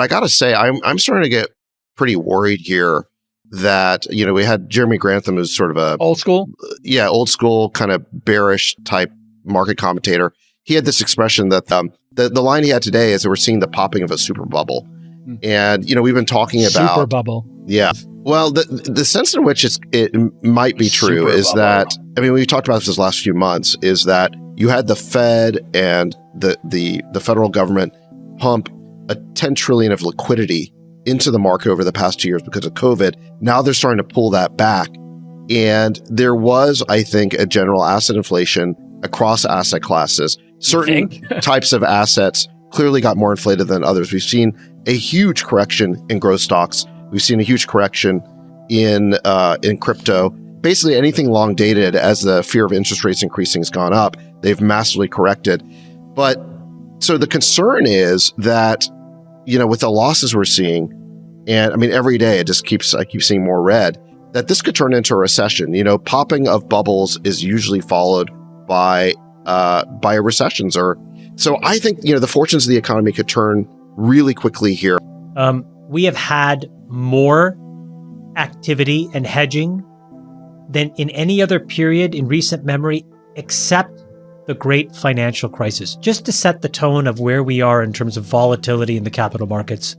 I got to say, I'm starting to get pretty worried here that, we had Jeremy Grantham as sort of a old school kind of bearish type market commentator. He had this expression that the line he had today is that we're seeing the popping of a super bubble. And, we've been talking about super bubble. Yeah. Well, the sense in which it might be true is that, we talked about this last few months, is that you had the Fed and the federal government pump a 10 trillion of liquidity into the market over the past 2 years because of COVID. Now they're starting to pull that back. And there was, I think, a general asset inflation across asset classes. Certain types of assets clearly got more inflated than others. We've seen a huge correction in growth stocks. We've seen a huge correction in crypto. Basically, anything long dated, as the fear of interest rates increasing has gone up, they've massively corrected. But so the concern is that, with the losses we're seeing, and every day I keep seeing more red, that this could turn into a recession. Popping of bubbles is usually followed by recessions. So I think, the fortunes of the economy could turn really quickly here. We have had more activity and hedging than in any other period in recent memory, except the great financial crisis. Just to set the tone of where we are in terms of volatility in the capital markets.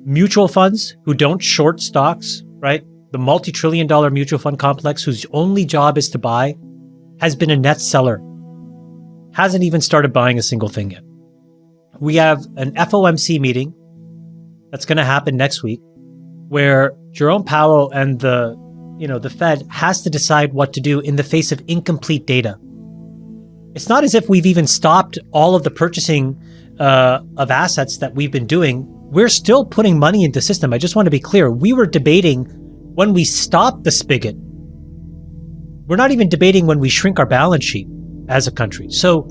Mutual funds who don't short stocks, right? The multi-trillion-dollar mutual fund complex whose only job is to buy has been a net seller. Hasn't even started buying a single thing yet. We have an FOMC meeting that's going to happen next week where Jerome Powell and the Fed has to decide what to do in the face of incomplete data. It's not as if we've even stopped all of the purchasing of assets that we've been doing. We're still putting money into the system. I just want to be clear. We were debating when we stop the spigot. We're not even debating when we shrink our balance sheet as a country. So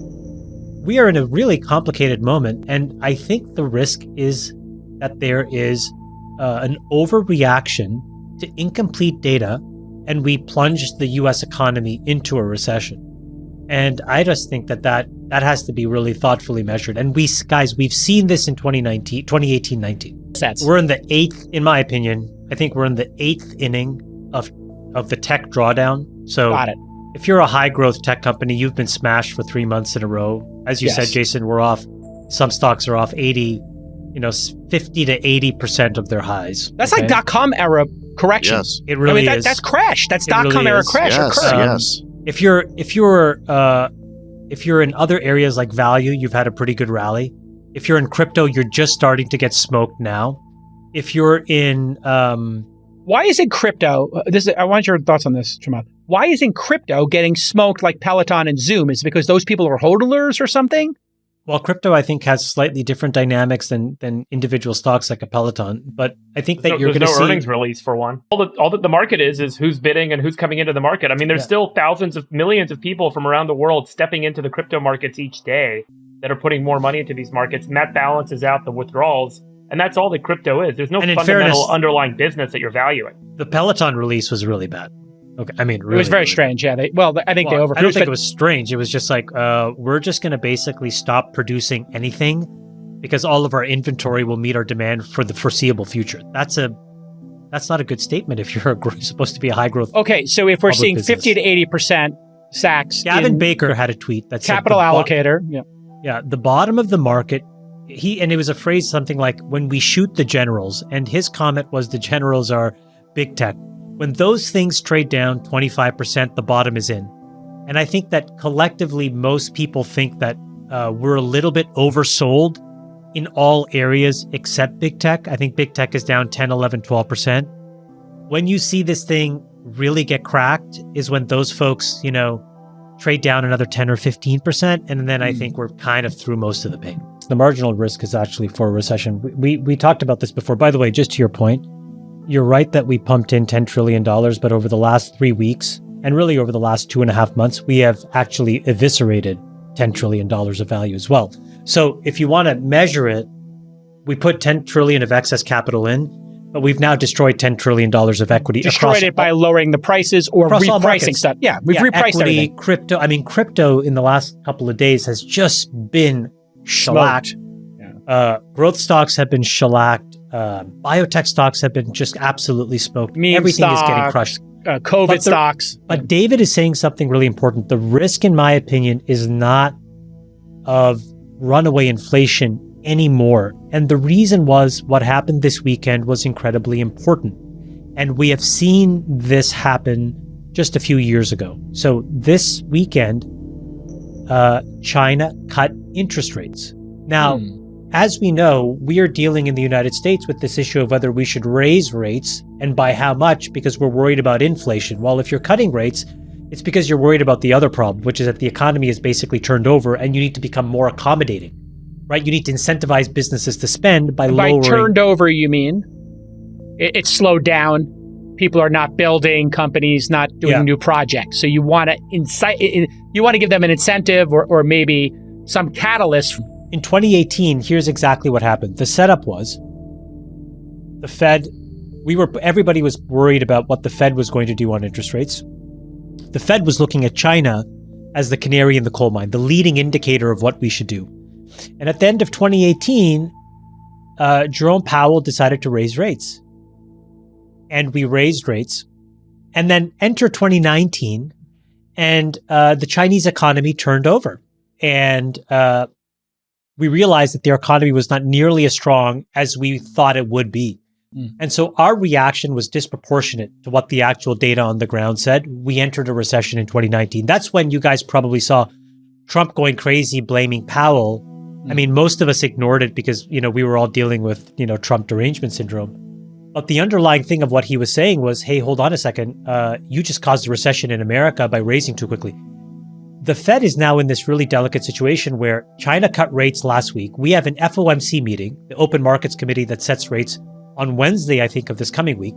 we are in a really complicated moment. And I think the risk is that there is an overreaction to incomplete data, and we plunge the US economy into a recession. And I just think that has to be really thoughtfully measured. And we've seen this in 2018-19. We're in the eighth, in my opinion, I think we're in the eighth inning of the tech drawdown. So Got it. If you're a high growth tech company, you've been smashed for 3 months in a row. As you said, Jason, we're off. Some stocks are off 50 to 80% of their highs. That's like .com era correction. Yes. It really is. That's crash. That's It really .com era is. crash occurred. Yes. If you're in other areas like value, you've had a pretty good rally. If you're in crypto, you're just starting to get smoked now. If you're in why isn't crypto? I want your thoughts on this, Chamath. Why isn't crypto getting smoked like Peloton and Zoom? Is it because those people are hodlers or something? Well, crypto, I think, has slightly different dynamics than individual stocks like a Peloton. But I think that you're going to see... There's no earnings release for one. All that the market is who's bidding and who's coming into the market. There's still thousands of millions of people from around the world stepping into the crypto markets each day that are putting more money into these markets. And that balances out the withdrawals. And that's all that crypto is. There's no fundamental underlying business that you're valuing. The Peloton release was really bad. Okay, really, it was very strange. Yeah, I think they overproduced. I don't think it was strange. It was just like we're just going to basically stop producing anything because all of our inventory will meet our demand for the foreseeable future. That's not a good statement if you're supposed to be a high growth. Okay, so if we're seeing business. 50 to 80% sacks, Gavin Baker had a tweet that said capital allocator. Yeah, the bottom of the market. And it was a phrase something like when we shoot the generals, and his comment was the generals are big tech. When those things trade down 25%, the bottom is in. And I think that collectively, most people think that we're a little bit oversold in all areas except big tech. I think big tech is down 10, 11, 12%. When you see this thing really get cracked is when those folks, trade down another 10 or 15%. And then I think we're kind of through most of the pain. The marginal risk is actually for a recession. We talked about this before. By the way, just to your point, you're right that we pumped in $10 trillion, but over the last 3 weeks, and really over the last 2.5 months, we have actually eviscerated $10 trillion of value as well. So if you want to measure it, we put 10 trillion of excess capital in, but we've now destroyed $10 trillion of equity. Destroyed it by lowering the prices or repricing stuff. Yeah, we've repriced equity, everything. Crypto. Crypto in the last couple of days has just been shellacked. Growth stocks have been shellacked. Biotech stocks have been just absolutely smoked. Meme Everything stocks, is getting crushed. COVID stocks. But David is saying something really important. The risk, in my opinion, is not of runaway inflation anymore. And the reason was what happened this weekend was incredibly important. And we have seen this happen just a few years ago. So this weekend, China cut interest rates. Now, as we know, we are dealing in the United States with this issue of whether we should raise rates and by how much, because we're worried about inflation. Well, if you're cutting rates, it's because you're worried about the other problem, which is that the economy is basically turned over and you need to become more accommodating, right? You need to incentivize businesses to spend by lowering. By turned over, you mean it's slowed down. People are not building, companies not doing new projects. So you want to give them an incentive or maybe some catalyst. In 2018, here's exactly what happened. The setup was the Fed, everybody was worried about what the Fed was going to do on interest rates. The Fed was looking at China as the canary in the coal mine, the leading indicator of what we should do. And at the end of 2018, Jerome Powell decided to raise rates. And we raised rates. And then enter 2019, and the Chinese economy turned over. And we realized that their economy was not nearly as strong as we thought it would be. And so our reaction was disproportionate to what the actual data on the ground said. We entered a recession in 2019. That's when you guys probably saw Trump going crazy, blaming Powell. I mean, most of us ignored it because, we were all dealing with, Trump derangement syndrome. But the underlying thing of what he was saying was, hey, hold on a second. You just caused a recession in America by raising too quickly. The Fed is now in this really delicate situation where China cut rates last week. We have an FOMC meeting, the Open Markets Committee that sets rates, on Wednesday, I think, of this coming week.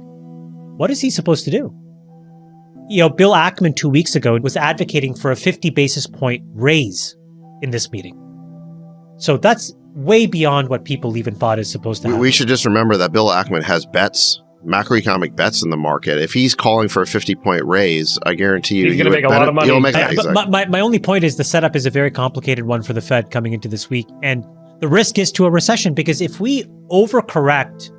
What is he supposed to do? Bill Ackman 2 weeks ago was advocating for a 50 basis point raise in this meeting. So that's way beyond what people even thought is supposed to happen. We should just remember that Bill Ackman has bets, macroeconomic bets in the market. If he's calling for a 50-point raise, I guarantee you, he's going to make a lot of money. But my only point is the setup is a very complicated one for the Fed coming into this week. And the risk is to a recession, because if we overcorrect,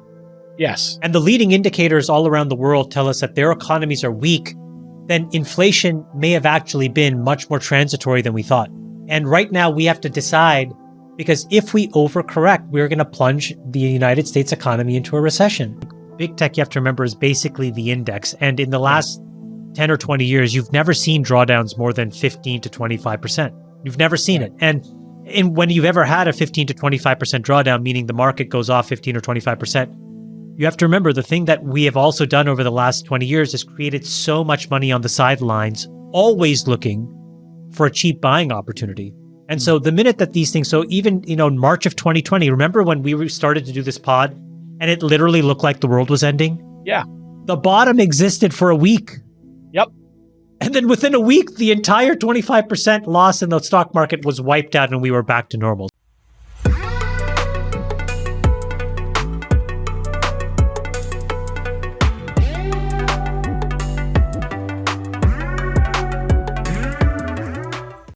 and the leading indicators all around the world tell us that their economies are weak, then inflation may have actually been much more transitory than we thought. And right now we have to decide, because if we overcorrect, we're going to plunge the United States economy into a recession. Big tech, you have to remember, is basically the index. And in the last 10 or 20 years, you've never seen drawdowns more than 15 to 25%. You've never seen it. And when you've ever had a 15 to 25% drawdown, meaning the market goes off 15 or 25%, you have to remember the thing that we have also done over the last 20 years is created so much money on the sidelines, always looking for a cheap buying opportunity. And so the minute that these things, so even, in March of 2020, remember when we started to do this pod and it literally looked like the world was ending? Yeah. The bottom existed for a week. Yep. And then within a week, the entire 25% loss in the stock market was wiped out and we were back to normal.